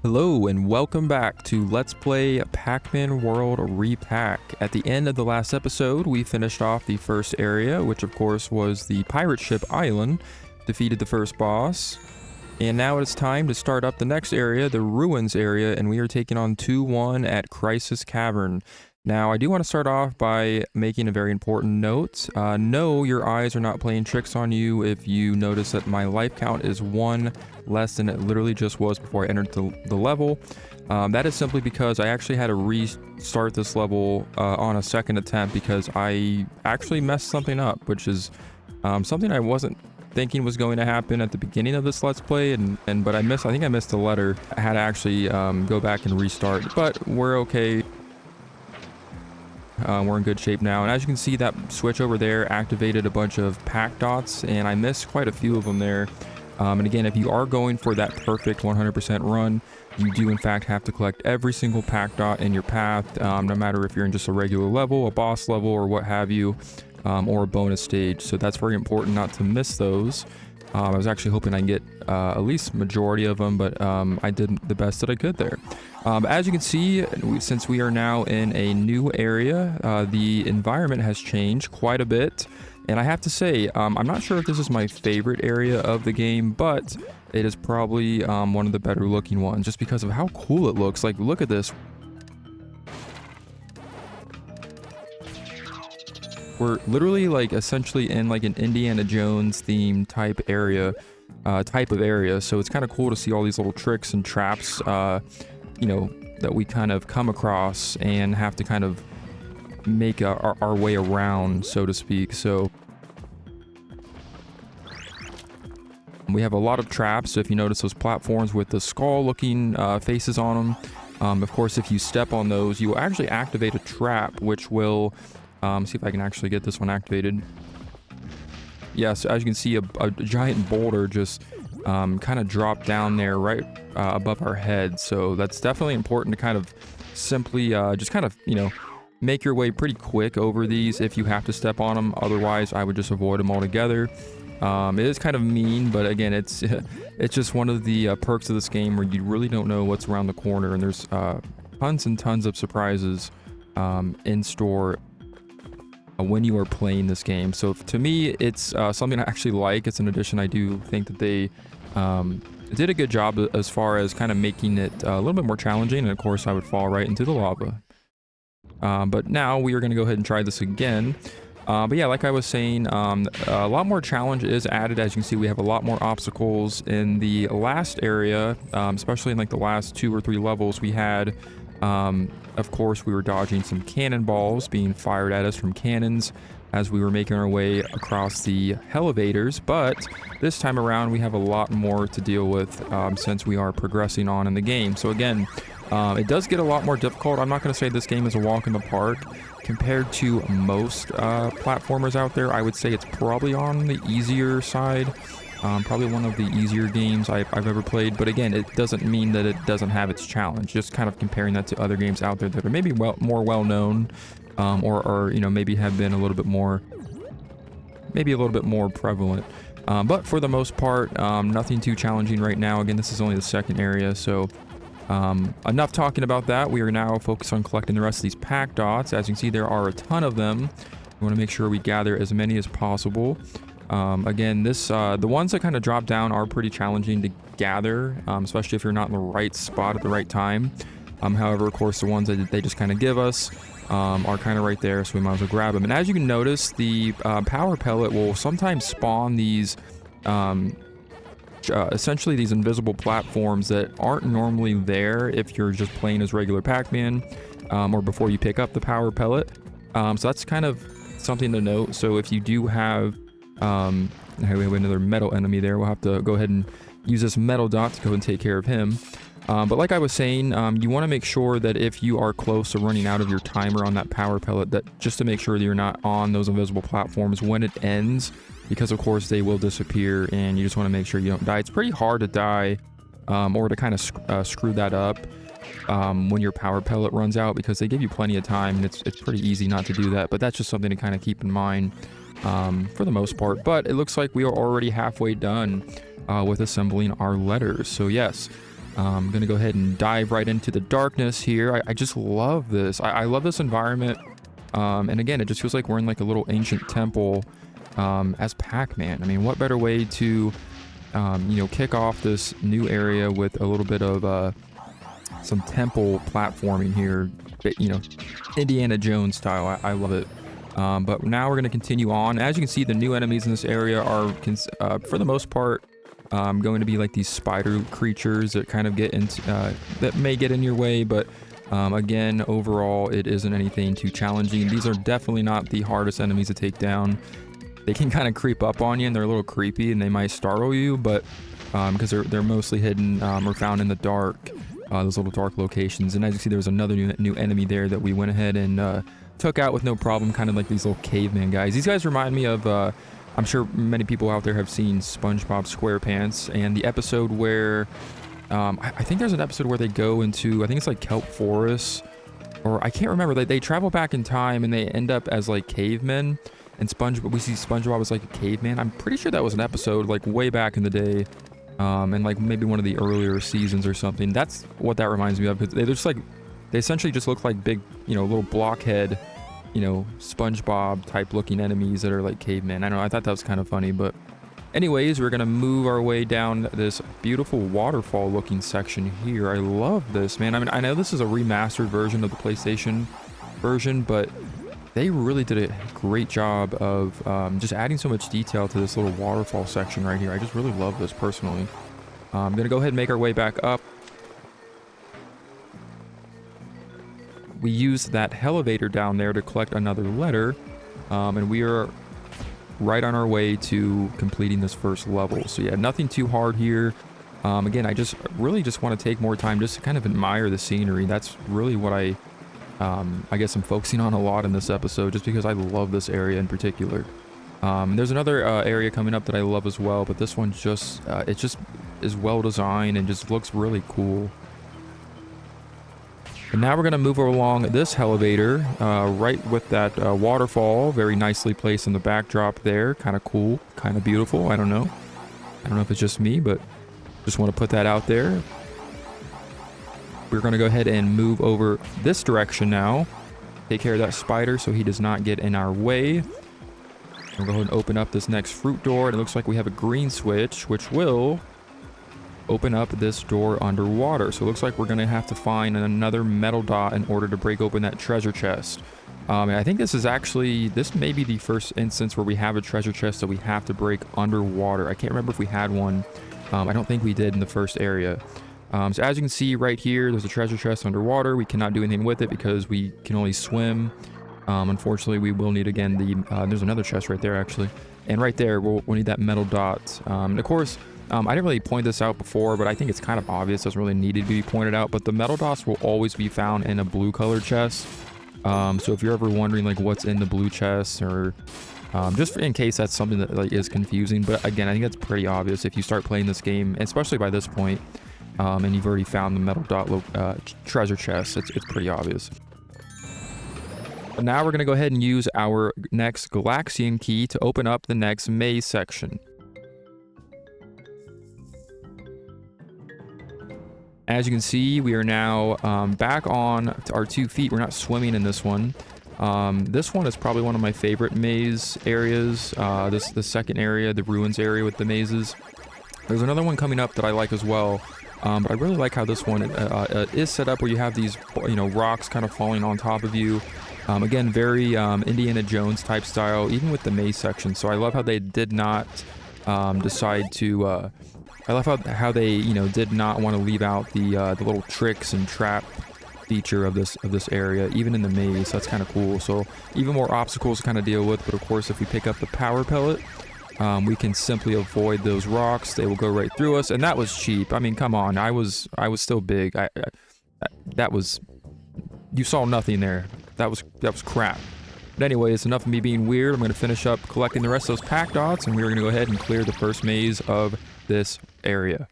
Hello and welcome back to Let's Play Pac-Man World Re-Pac. At the end of the last episode, we finished off the first area, which of course was the pirate ship island, defeated the first boss, and now it's time to start up the next area, the ruins area, and we are taking on 2-1 at Crisis Cavern. Now, I do want to start off by making a very important note. No, your eyes are not playing tricks on you if you notice that my life count is 1 less than it literally just was before I entered the level. That is simply because I actually had to restart this level on a second attempt because I actually messed something up, which is something I wasn't thinking was going to happen at the beginning of this Let's Play, but I think I missed a letter. I had to actually go back and restart, but we're okay. We're in good shape now, and as you can see, that switch over there activated a bunch of Pac dots, and I missed quite a few of them there. And again, if you are going for that perfect 100% run, you do in fact have to collect every single Pac dot in your path, no matter if you're in just a regular level, a boss level, or what have you, or a bonus stage. So that's very important not to miss those. I was actually hoping I'd get at least majority of them, but I did the best that I could there. As you can see, since we are now in a new area, the environment has changed quite a bit. And I have to say, I'm not sure if this is my favorite area of the game, but it is probably one of the better looking ones, just because of how cool it looks. Like, look at this. We're literally like essentially in like an Indiana Jones themed type of area. So it's kind of cool to see all these little tricks and traps, that we kind of come across and have to kind of make our way around, so to speak. So we have a lot of traps. So if you notice those platforms with the skull looking faces on them, of course, if you step on those, you will actually activate a trap, which will see if I can actually get this one activated. Yes, as you can see, a giant boulder just kind of dropped down there right above our head. So that's definitely important to kind of simply just kind of, make your way pretty quick over these if you have to step on them. Otherwise, I would just avoid them altogether. It is kind of mean, but again, it's just one of the perks of this game where you really don't know what's around the corner, and there's tons and tons of surprises in store when you are playing this game. So to me, it's something I actually like. It's an addition. I do think that they did a good job as far as kind of making it a little bit more challenging, and of course I would fall right into the lava. But now we are going to go ahead and try this again. But yeah, like I was saying, a lot more challenge is added. As you can see, we have a lot more obstacles in the last area, especially in like the last 2 or 3 levels we had. Of course, we were dodging some cannonballs being fired at us from cannons as we were making our way across the elevators, but this time around we have a lot more to deal with since we are progressing on in the game. So again, it does get a lot more difficult. I'm not going to say this game is a walk in the park. Compared to most platformers out there, I would say it's probably on the easier side. Probably one of the easier games I've ever played, but again, it doesn't mean that it doesn't have its challenge. Just kind of comparing that to other games out there that are maybe more well known, or maybe have been a little bit more prevalent. But for the most part, nothing too challenging right now. Again, this is only the second area, so enough talking about that. We are now focused on collecting the rest of these Pac dots. As you can see, there are a ton of them. We want to make sure we gather as many as possible. Again, the ones that kind of drop down are pretty challenging to gather, especially if you're not in the right spot at the right time. However, of course, the ones that they just kind of give us are kind of right there, so we might as well grab them. And as you can notice, the power pellet will sometimes spawn these essentially these invisible platforms that aren't normally there if you're just playing as regular Pac-Man, or before you pick up the power pellet. So that's kind of something to note. So if you do have we have another metal enemy there, we'll have to go ahead and use this metal dot to go and take care of him. But like I was saying, you want to make sure that if you are close to running out of your timer on that power pellet, that just to make sure that you're not on those invisible platforms when it ends, because of course they will disappear, and you just want to make sure you don't die. It's pretty hard to die, or to kind of screw that up when your power pellet runs out, because they give you plenty of time, and it's pretty easy not to do that. But that's just something to kind of keep in mind for the most part. But it looks like we are already halfway done with assembling our letters. So yes, I'm gonna go ahead and dive right into the darkness here. I just love this. I love this environment. And again, it just feels like we're in like a little ancient temple as Pac-Man. I mean, what better way to, kick off this new area with a little bit of some temple platforming here, Indiana Jones style. I love it. But now we're going to continue on. As you can see, the new enemies in this area are, for the most part, going to be like these spider creatures that kind of get into, that may get in your way, but again, overall, it isn't anything too challenging. These are definitely not the hardest enemies to take down. They can kind of creep up on you, and they're a little creepy, and they might startle you, but because they're mostly hidden or found in the dark, those little dark locations. And as you see, there's another new enemy there that we went ahead and took out with no problem, kind of like these little caveman guys. These guys remind me of, I'm sure many people out there have seen SpongeBob SquarePants, and the episode where, I think there's an episode where they go into, I think it's like kelp forests, or I can't remember, they travel back in time and they end up as like cavemen, and we see SpongeBob as like a caveman. I'm pretty sure that was an episode like way back in the day, and like maybe one of the earlier seasons or something. That's what that reminds me of, because they essentially just look like big, little blockhead, SpongeBob type looking enemies that are like cavemen. I don't know, I thought that was kind of funny. But anyways, we're gonna move our way down this beautiful waterfall looking section here. I love this, man. I mean, I know this is a remastered version of the PlayStation version, but they really did a great job of just adding so much detail to this little waterfall section right here. I just really love this personally. I'm gonna go ahead and make our way back up. We used that elevator down there to collect another letter, and we are right on our way to completing this first level. So yeah, nothing too hard here. Again, I really just want to take more time just to kind of admire the scenery. That's really what I guess I'm focusing on a lot in this episode, just because I love this area in particular. There's another area coming up that I love as well, but this one it just is well designed and just looks really cool. And now we're going to move along this elevator, right with that waterfall, very nicely placed in the backdrop there. Kind of cool, kind of beautiful. I don't know if it's just me, but just want to put that out there. We're going to go ahead and move over this direction now. Take care of that spider so he does not get in our way. We'll go ahead and open up this next fruit door. And it looks like we have a green switch, which will open up this door underwater. So it looks like we're going to have to find another metal dot in order to break open that treasure chest. And I think this may be the first instance where we have a treasure chest that we have to break underwater. I can't remember if we had one. I don't think we did in the first area. So as you can see right here, there's a treasure chest underwater. We cannot do anything with it because we can only swim. Unfortunately, we will need, again, there's another chest right there, actually. And right there, we'll need that metal dot. And of course, I didn't really point this out before, but I think it's kind of obvious. Doesn't really need to be pointed out. But the metal dots will always be found in a blue colored chest. So if you're ever wondering like what's in the blue chest, or just in case that's something that like is confusing. But again, I think that's pretty obvious if you start playing this game, especially by this point, and you've already found the metal dot treasure chest. It's pretty obvious. But now we're going to go ahead and use our next Galaxian key to open up the next maze section. As you can see, we are now back on to our 2 feet. We're not swimming in this one. This one is probably one of my favorite maze areas. The second area, the ruins area with the mazes. There's another one coming up that I like as well. But I really like how this one is set up, where you have these, rocks kind of falling on top of you. Again, very Indiana Jones type style, even with the maze section. So I love how they did not decide to. I love how they, did not want to leave out the little tricks and trap feature of this area, even in the maze. That's kind of cool. So even more obstacles to kind of deal with. But of course, if we pick up the power pellet, we can simply avoid those rocks. They will go right through us, and that was cheap. I mean, come on. I was still big. You saw nothing there. That was crap. But anyways, enough of me being weird. I'm going to finish up collecting the rest of those pack dots, and we're going to go ahead and clear the first maze of this area.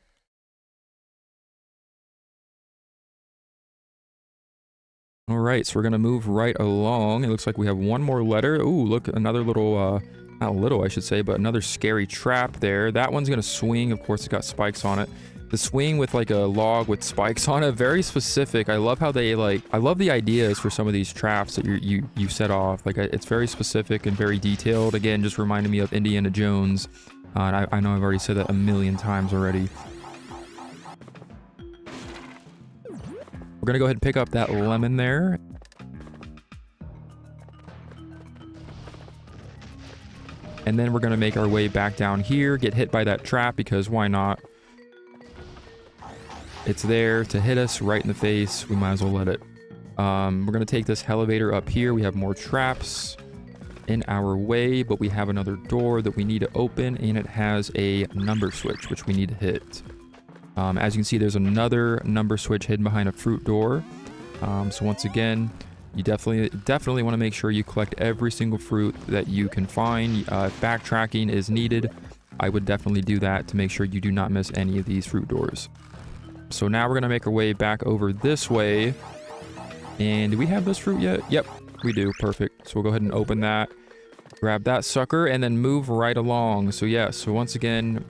All right, so we're going to move right along. It looks like we have one more letter. Ooh, look, another little, not little, I should say, but another scary trap there. That one's going to swing. Of course, it's got spikes on it. The swing with like a log with spikes on it, very specific. I love how they like, I love the ideas for some of these traps that you set off. Like it's very specific and very detailed. Again, just reminded me of Indiana Jones. And I know I've already said that a million times already. We're gonna go ahead and pick up that lemon there. And then we're gonna make our way back down here, get hit by that trap because why not? It's there to hit us right in the face. We might as well let it. We're gonna take this elevator up here. We have more traps in our way, but we have another door that we need to open, and it has a number switch, which we need to hit. As you can see, there's another number switch hidden behind a fruit door. So once again, you definitely want to make sure you collect every single fruit that you can find. If backtracking is needed, I would definitely do that to make sure you do not miss any of these fruit doors. So now we're going to make our way back over this way. And do we have this fruit yet? Yep, we do. Perfect. So we'll go ahead and open that. Grab that sucker and then move right along. So yeah, so once again,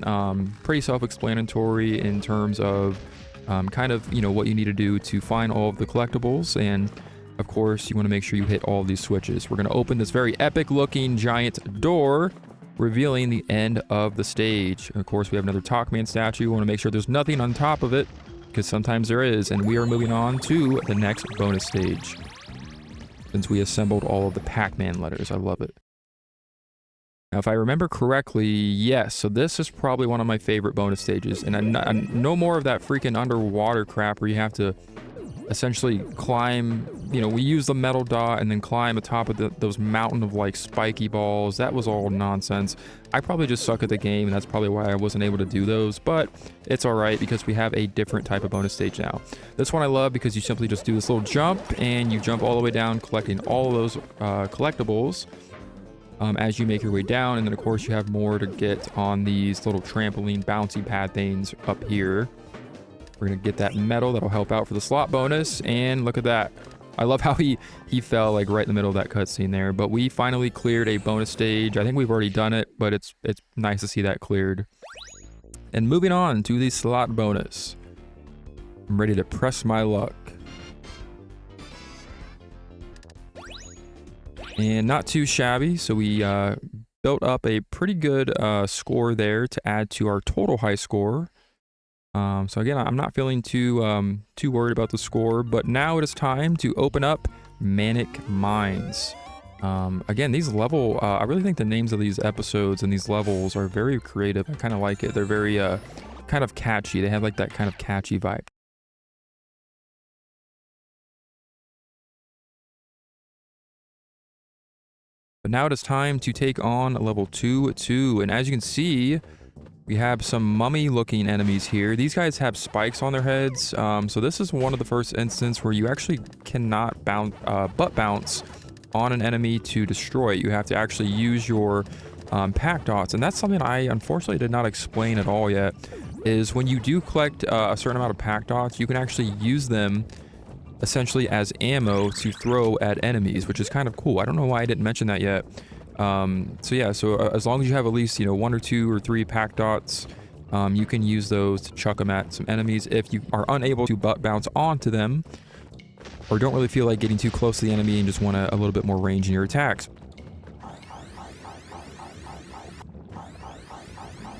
pretty self-explanatory in terms of kind of, you know, what you need to do to find all of the collectibles. And of course, you want to make sure you hit all of these switches. We're going to open this very epic looking giant door, revealing the end of the stage. And of course, we have another Pac-Man statue. We want to make sure there's nothing on top of it, because sometimes there is. And we are moving on to the next bonus stage, since we assembled all of the Pac-Man letters. I love it. Now, if I remember correctly, yes, so this is probably one of my favorite bonus stages. And no more of that freaking underwater crap where you have to essentially climb, you know, we use the metal dot and then climb atop of those mountain of like spiky balls. That was all nonsense. I probably just suck at the game, and that's probably why I wasn't able to do those, but it's all right because we have a different type of bonus stage now. This one I love because you simply just do this little jump and you jump all the way down, collecting all of those collectibles as you make your way down. And then of course you have more to get on these little trampoline bouncy pad things up here. We're gonna get that medal that'll help out for the slot bonus, and look at that. I love how he fell like right in the middle of that cutscene there. But we finally cleared a bonus stage. I think we've already done it, but it's nice to see that cleared. And moving on to the slot bonus. I'm ready to press my luck. And not too shabby, so we built up a pretty good score there to add to our total high score. So again, I'm not feeling too worried about the score, but now it is time to open up Manic Mines. Again, these I really think the names of these episodes and these levels are very creative. I kind of like it. They're very kind of catchy. They have like that kind of catchy vibe. But now it is time to take on level 2-2, and as you can see, we have some mummy-looking enemies here. These guys have spikes on their heads, so this is one of the first instances where you actually cannot butt bounce on an enemy to destroy it. You have to actually use your Pac dots, and that's something I unfortunately did not explain at all yet, is when you do collect a certain amount of Pac dots, you can actually use them essentially as ammo to throw at enemies, which is kind of cool. I don't know why I didn't mention that yet. So yeah, so as long as you have at least, you know, 1 or 2 or 3 Pac dots, you can use those to chuck them at some enemies. If you are unable to butt bounce onto them, or don't really feel like getting too close to the enemy and just want a little bit more range in your attacks.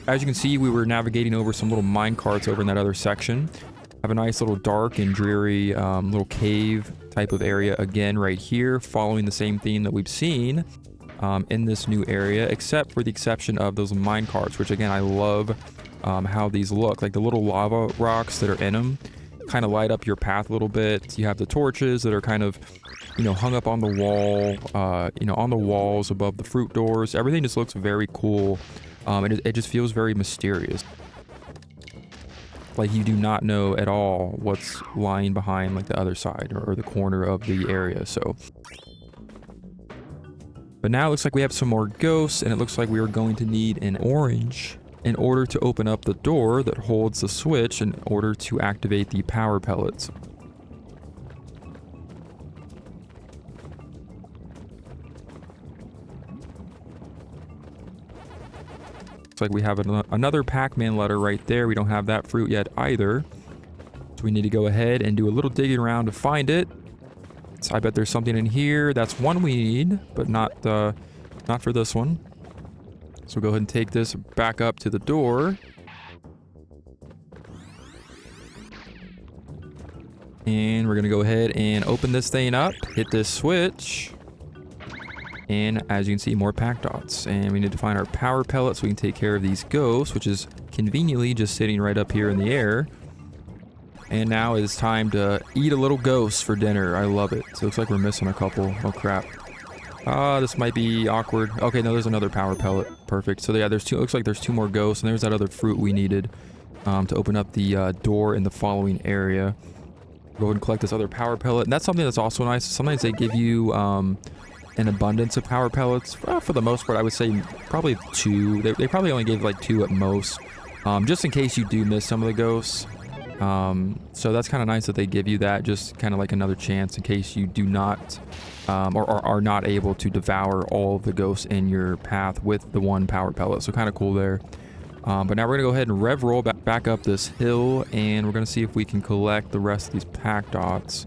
As you can see, we were navigating over some little mine carts over in that other section. Have a nice little dark and dreary little cave type of area again right here, following the same theme that we've seen in this new area, except for the exception of those mine carts, which again I love how these look. Like the little lava rocks that are in them kind of light up your path a little bit. You have the torches that are kind of, you know, hung up on the wall, you know, on the walls above the fruit doors. Everything just looks very cool. It just feels very mysterious. Like you do not know at all what's lying behind like the other side or the corner of the area. So, but now it looks like we have some more ghosts, and it looks like we are going to need an orange in order to open up the door that holds the switch in order to activate the power pellets. Looks like we have another Pac-Man letter right there. We don't have that fruit yet either. So we need to go ahead and do a little digging around to find it. So I bet there's something in here. That's one we need, but not for this one. So we'll go ahead and take this back up to the door. And we're going to go ahead and open this thing up, hit this switch. And as you can see, more Pac dots. And we need to find our power pellet so we can take care of these ghosts, which is conveniently just sitting right up here in the air. And now it's time to eat a little ghost for dinner. I love it. So it looks like we're missing a couple. Oh, crap. This might be awkward. Okay, no, there's another power pellet. Perfect. So yeah, there's two. It looks like there's two more ghosts, and there's that other fruit we needed to open up the door in the following area. Go ahead and collect this other power pellet. And that's something that's also nice. Sometimes they give you an abundance of power pellets. For the most part, I would say probably 2. They probably only gave like 2 at most, just in case you do miss some of the ghosts. So that's kind of nice that they give you that, just kind of like another chance in case you do not or are not able to devour all of the ghosts in your path with the 1 power pellet. So kind of cool there. But now we're gonna go ahead and rev roll back up this hill, and we're gonna see if we can collect the rest of these Pac dots.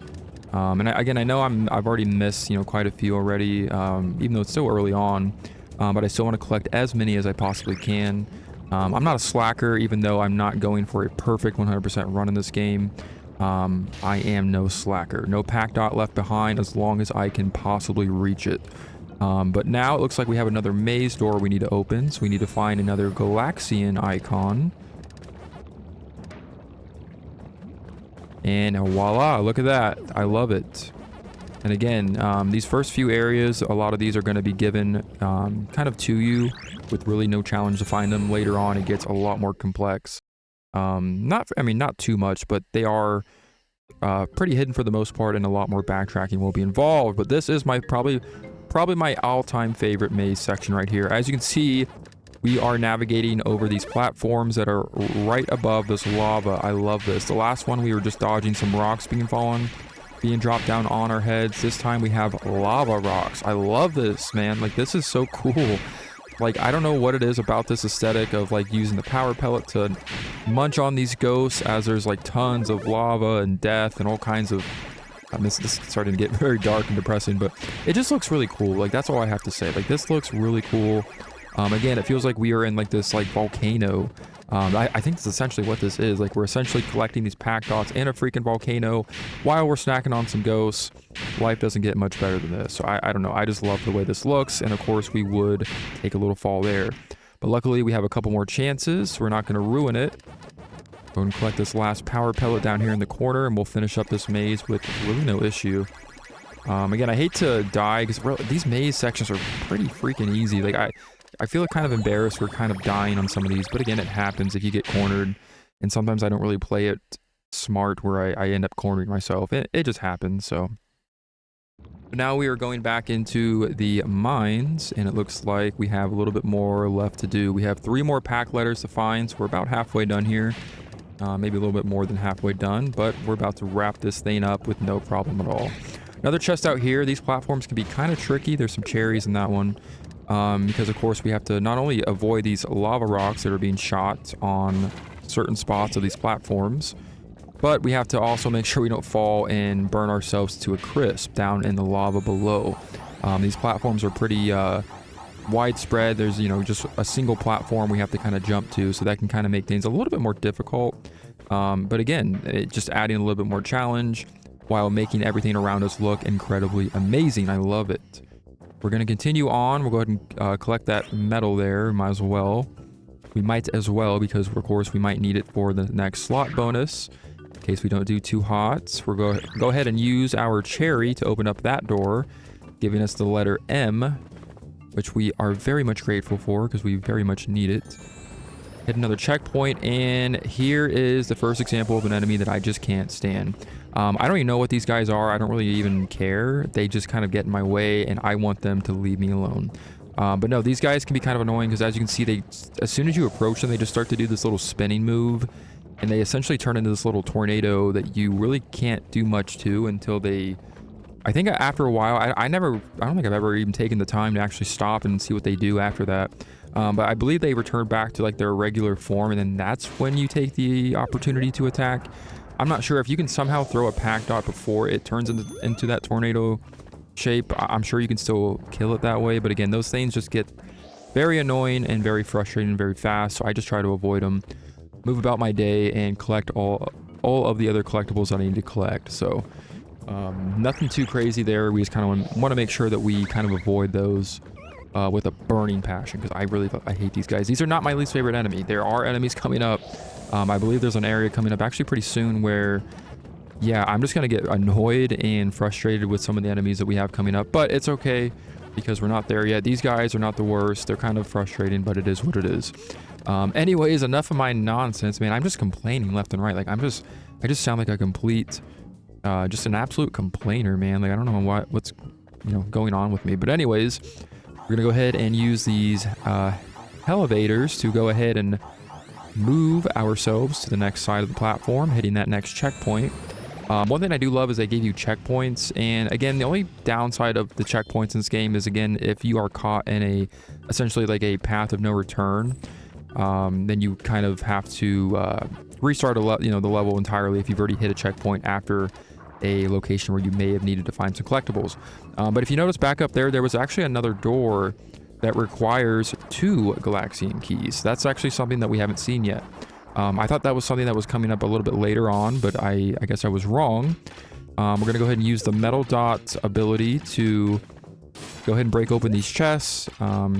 And again, I know I've already missed, quite a few already, even though it's still early on. But I still want to collect as many as I possibly can. I'm not a slacker, even though I'm not going for a perfect 100% run in this game. I am no slacker. No Pac dot left behind as long as I can possibly reach it. But now it looks like we have another maze door we need to open. So we need to find another Galaxian icon. And voila, look at that. I love it. And again, these first few areas, a lot of these are going to be given kind of to you with really no challenge to find them. Later on, it gets a lot more complex. Not too much, but they are pretty hidden for the most part, and a lot more backtracking will be involved. But this is my probably my all-time favorite maze section right here. As you can see, we are navigating over these platforms that are right above this lava. I love this. The last one, we were just dodging some rocks being dropped down on our heads. This time we have lava rocks. I love this, man. Like, this is so cool. Like, I don't know what it is about this aesthetic of like using the power pellet to munch on these ghosts as there's like tons of lava and death and all kinds of... this is starting to get very dark and depressing, but it just looks really cool. Like, that's all I have to say. Like, this looks really cool. Again, it feels like we are in like this like volcano. I think that's essentially what this is. Like, we're essentially collecting these Pac dots in a freaking volcano while we're snacking on some ghosts. Life doesn't get much better than this. So I don't know. I just love the way this looks. And of course, we would take a little fall there. But luckily, we have a couple more chances. So we're not going to ruin it. Go and collect this last power pellet down here in the corner, and we'll finish up this maze with really no issue. Again, I hate to die because these maze sections are pretty freaking easy. Like, I feel kind of embarrassed for kind of dying on some of these, but again, it happens if you get cornered, and sometimes I don't really play it smart where I end up cornering myself. It just happens, so. Now we are going back into the mines, and it looks like we have a little bit more left to do. We have 3 more Pac letters to find, so we're about halfway done here. Maybe a little bit more than halfway done, but we're about to wrap this thing up with no problem at all. Another chest out here. These platforms can be kind of tricky. There's some cherries in that one. Because of course we have to not only avoid these lava rocks that are being shot on certain spots of these platforms, but we have to also make sure we don't fall and burn ourselves to a crisp down in the lava below. These platforms are pretty widespread. There's, just a single platform we have to kind of jump to, so that can kind of make things a little bit more difficult. But again, just adding a little bit more challenge while making everything around us look incredibly amazing. I love it. We're going to continue on. We'll go ahead and collect that metal there. Might as well. We might as well, because of course we might need it for the next slot bonus in case we don't do too hot. We're going to go ahead and use our cherry to open up that door, giving us the letter M, which we are very much grateful for because we very much need it. Hit another checkpoint, and here is the first example of an enemy that I just can't stand. I don't even know what these guys are. I don't really even care. They just kind of get in my way, and I want them to leave me alone. But no, these guys can be kind of annoying because, as you can see, as soon as you approach them, they just start to do this little spinning move, and they essentially turn into this little tornado that you really can't do much to until they... I think after a while, I don't think I've ever even taken the time to actually stop and see what they do after that. But I believe they return back to like their regular form, and then that's when you take the opportunity to attack. I'm not sure if you can somehow throw a Pac Dot before it turns into that tornado shape. I'm sure you can still kill it that way, but again, those things just get very annoying and very frustrating very fast, so I just try to avoid them, move about my day, and collect all of the other collectibles that I need to collect. So nothing too crazy there. We just kind of want to make sure that we kind of avoid those with a burning passion, because I hate these guys. These are not my least favorite enemy. There are enemies coming up. I believe there's an area coming up actually pretty soon where, yeah, I'm just going to get annoyed and frustrated with some of the enemies that we have coming up. But it's okay, because we're not there yet. These guys are not the worst. They're kind of frustrating, but it is what it is. Anyways, enough of my nonsense, man. I'm just complaining left and right. Like, I just sound like a complete, just an absolute complainer, man. Like, I don't know what's, going on with me. But anyways, we're going to go ahead and use these elevators to go ahead and move ourselves to the next side of the platform, hitting that next checkpoint. One thing I do love is they give you checkpoints, and again, the only downside of the checkpoints in this game is, again, if you are caught in essentially like a path of no return, then you kind of have to restart the level entirely if you've already hit a checkpoint after a location where you may have needed to find some collectibles. But if you notice back up there was actually another door that requires 2 Galaxian keys. That's actually something that we haven't seen yet. I thought that was something that was coming up a little bit later on, but I guess I was wrong. We're going to go ahead and use the Metal Dot ability to go ahead and break open these chests,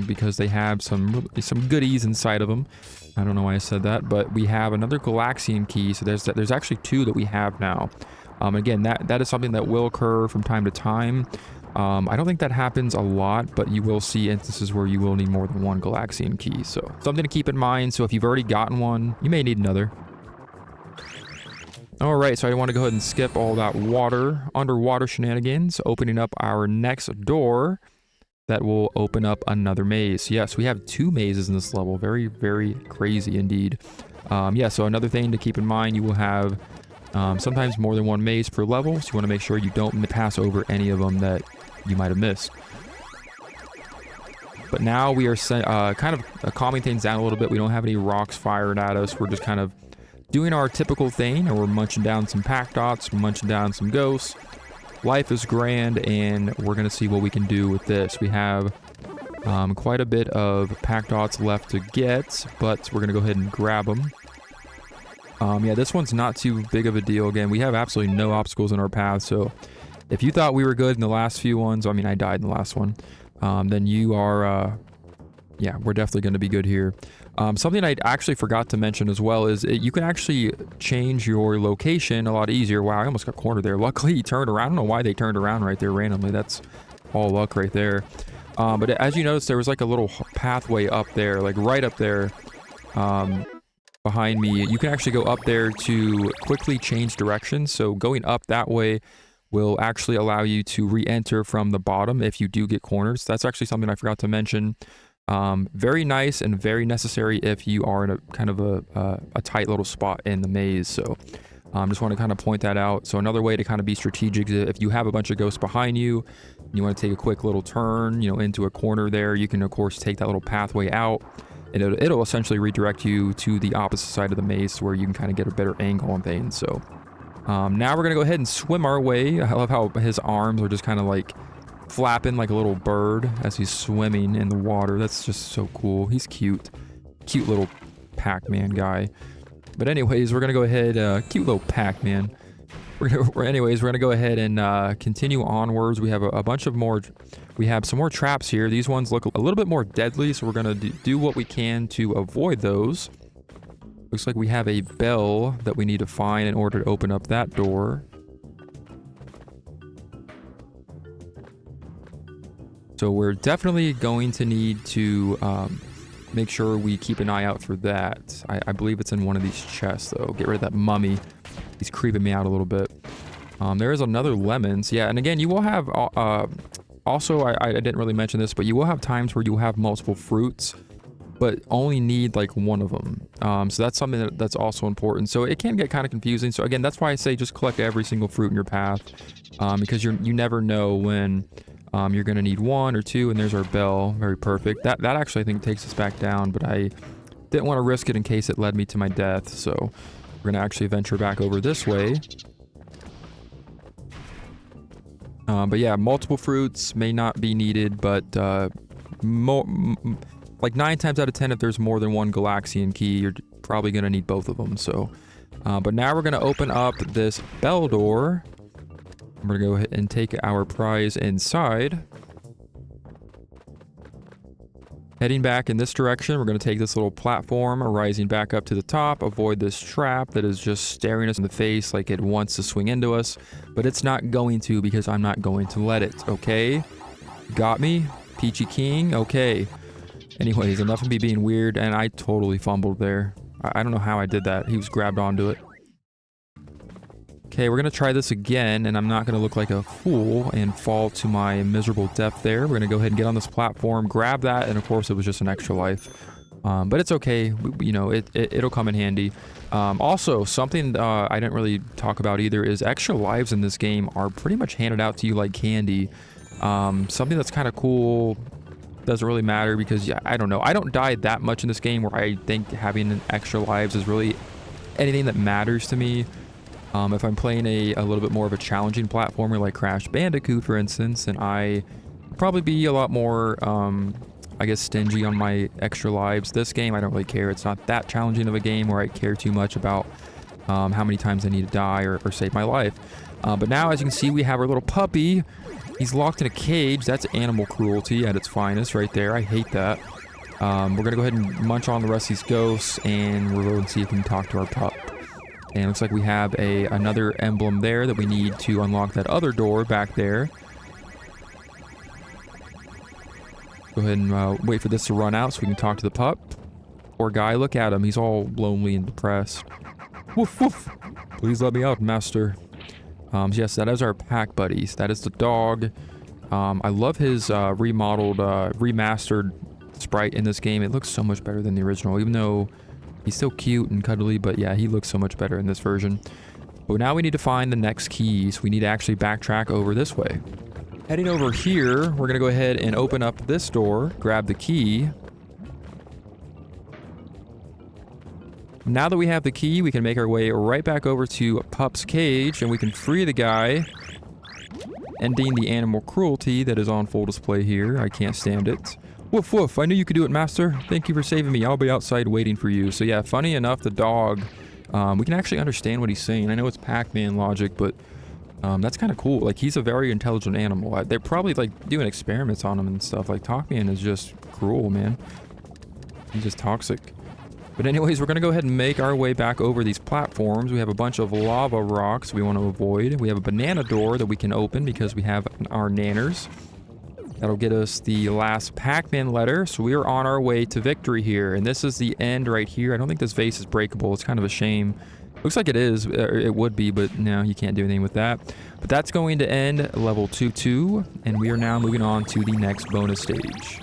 because they have some goodies inside of them. I don't know why I said that, but we have another Galaxian key, so there's actually 2 that we have now. Again, that is something that will occur from time to time. I don't think that happens a lot, but you will see instances where you will need more than 1 Galaxian key. So something to keep in mind. So if you've already gotten one, you may need another. All right, so I want to go ahead and skip all that underwater shenanigans, opening up our next door that will open up another maze. Yes, we have 2 mazes in this level. Very, very crazy indeed. Yeah, so another thing to keep in mind, you will have sometimes more than 1 maze per level, so you want to make sure you don't pass over any of them that you might have missed. But now we are kind of calming things down a little bit. We don't have any rocks fired at us. We're just kind of doing our typical thing, and we're munching down some Pac Dots, munching down some ghosts. Life is grand, and we're going to see what we can do with this. We have quite a bit of Pac Dots left to get, but we're going to go ahead and grab them. Yeah, this one's not too big of a deal. Again, we have absolutely no obstacles in our path, so if you thought we were good in the last few ones, I mean, I died in the last one, then you are, yeah, we're definitely going to be good here. Something I actually forgot to mention as well is you can actually change your location a lot easier. Wow, I almost got cornered there. Luckily, he turned around. I don't know why they turned around right there randomly. That's all luck right there. But as you notice, there was like a little pathway up there, like right up there, behind me. You can actually go up there to quickly change directions. So going up that way will actually allow you to re-enter from the bottom if you do get corners. That's actually something I forgot to mention. Very nice and very necessary if you are in a kind of a tight little spot in the maze. So just want to kind of point that out. So another way to kind of be strategic is if you have a bunch of ghosts behind you, and you want to take a quick little turn, into a corner there, you can of course take that little pathway out, and it'll essentially redirect you to the opposite side of the maze where you can kind of get a better angle on things. So now we're gonna go ahead and swim our way. I love how his arms are just kind of like flapping like a little bird as he's swimming in the water. That's just so cool. He's cute little Pac-Man guy. But anyways, we're gonna go ahead, cute little Pac-Man. Anyways, we're gonna go ahead and continue onwards. We have a bunch of more. We have some more traps here. These ones look a little bit more deadly, so we're gonna do what we can to avoid those. Looks like we have a bell that we need to find in order to open up that door. So we're definitely going to need to make sure we keep an eye out for that. I believe it's in one of these chests, though. Get rid of that mummy. He's creeping me out a little bit. There is another lemons. Yeah, and again, you will have... also, I didn't really mention this, but you will have times where you will have multiple fruits. but only need like one of them. So that's something that's also important. So it can get kind of confusing. So again, that's why I say just collect every single fruit in your path, because you never know when you're gonna need one or two. And there's our bell, very perfect. That actually I think takes us back down, but I didn't want to risk it in case it led me to my death. So we're gonna actually venture back over this way. But yeah, multiple fruits may not be needed, but like 9 times out of 10, if there's more than one Galaxian key, you're probably going to need both of them. So, but now we're going to open up this bell door. We're going to go ahead and take our prize inside. Heading back in this direction, we're going to take this little platform, rising back up to the top, avoid this trap that is just staring us in the face like it wants to swing into us, but it's not going to because I'm not going to let it, okay? Got me? Peachy King? Okay. Anyways, enough of me being weird, and I totally fumbled there. I don't know how I did that. He was grabbed onto it. Okay, we're going to try this again, and I'm not going to look like a fool and fall to my miserable death there. We're going to go ahead and get on this platform, grab that, and of course it was just an extra life. But it's okay. You know, it'll come in handy. Also, something I didn't really talk about either is extra lives in this game are pretty much handed out to you like candy. Something that's kind of cool, doesn't really matter because, yeah, I don't know. I don't die that much in this game where I think having extra lives is really anything that matters to me. If I'm playing a little bit more of a challenging platformer like Crash Bandicoot, for instance, then I probably be a lot more, I guess, stingy on my extra lives. This game, I don't really care. It's not that challenging of a game where I care too much about how many times I need to die or save my life. But now, as you can see, we have our little puppy. He's locked in a cage. That's animal cruelty at its finest right there. I hate that. We're going to go ahead and munch on the rest of these ghosts, and we'll go and see if we can talk to our pup. And it looks like we have another emblem there that we need to unlock that other door back there. Go ahead and wait for this to run out so we can talk to the pup. Poor guy, look at him. He's all lonely and depressed. Woof, woof. Please let me out, master. Yes, that is our Pac-Buddies. That is the dog. I love his remodeled, remastered sprite in this game. It looks so much better than the original, even though he's still cute and cuddly, but yeah, he looks so much better in this version. But now we need to find the next keys. We need to actually backtrack over this way. Heading over here, we're going to go ahead and open up this door, grab the key. Now that we have the key, we can make our way right back over to Pup's cage, and we can free the guy, ending the animal cruelty that is on full display here. I can't stand it. Woof woof, I knew you could do it, master. Thank you for saving me. I'll be outside waiting for you. So yeah, funny enough, the dog, we can actually understand what he's saying. I know it's Pac-Man logic, but that's kind of cool. Like, he's a very intelligent animal. They're probably like doing experiments on him and stuff. Like, Pac-Man is just cruel, man. He's just toxic. But anyways, we're going to go ahead and make our way back over these platforms. We have a bunch of lava rocks we want to avoid. We have a banana door that we can open because we have our nanners. That'll get us the last Pac-Man letter. So we are on our way to victory here. And this is the end right here. I don't think this vase is breakable. It's kind of a shame. Looks like it is. It would be, but no, you can't do anything with that. But that's going to end level 2-2. And we are now moving on to the next bonus stage.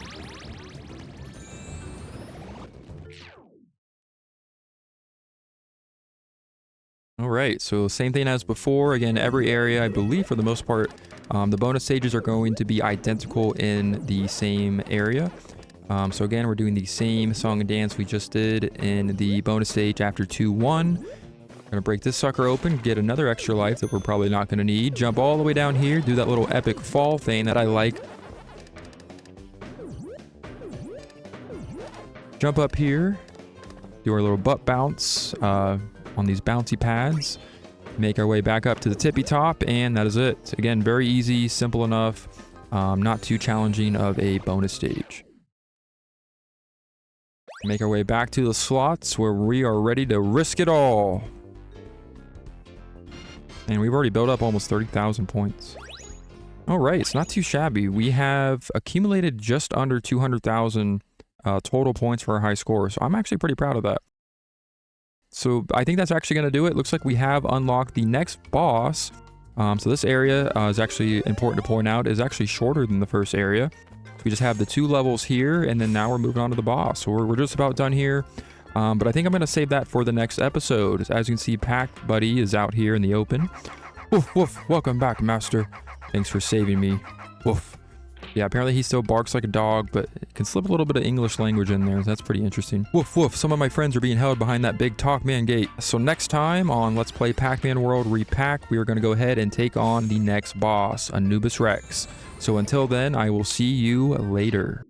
All right, so same thing as before. Again, every area, I believe for the most part, the bonus stages are going to be identical in the same area. So again, we're doing the same song and dance we just did in the bonus stage after 2-1. Gonna break this sucker open, get another extra life that we're probably not gonna need. Jump all the way down here, do that little epic fall thing that I like. Jump up here, do our little butt bounce on these bouncy pads. Make our way back up to the tippy top, and that is it. Again, very easy, simple enough, not too challenging of a bonus stage. Make our way back to the slots where we are ready to risk it all. And we've already built up almost 30,000 points. All right, it's not too shabby. We have accumulated just under 200,000 total points for our high score, so I'm actually pretty proud of that. So I think that's actually going to do it. Looks like we have unlocked the next boss. So this area is actually important to point out, is actually shorter than the first area. So we just have the 2 levels here, and then now we're moving on to the boss. So we're just about done here. But I think I'm going to save that for the next episode. As you can see, Pac-Buddy is out here in the open. Woof, woof. Welcome back, master. Thanks for saving me. Woof. Yeah, apparently he still barks like a dog, but can slip a little bit of English language in there. That's pretty interesting. Woof, woof. Some of my friends are being held behind that big Talkman gate. So next time on Let's Play Pac-Man World Re-Pac, we are going to go ahead and take on the next boss, Anubis Rex. So until then, I will see you later.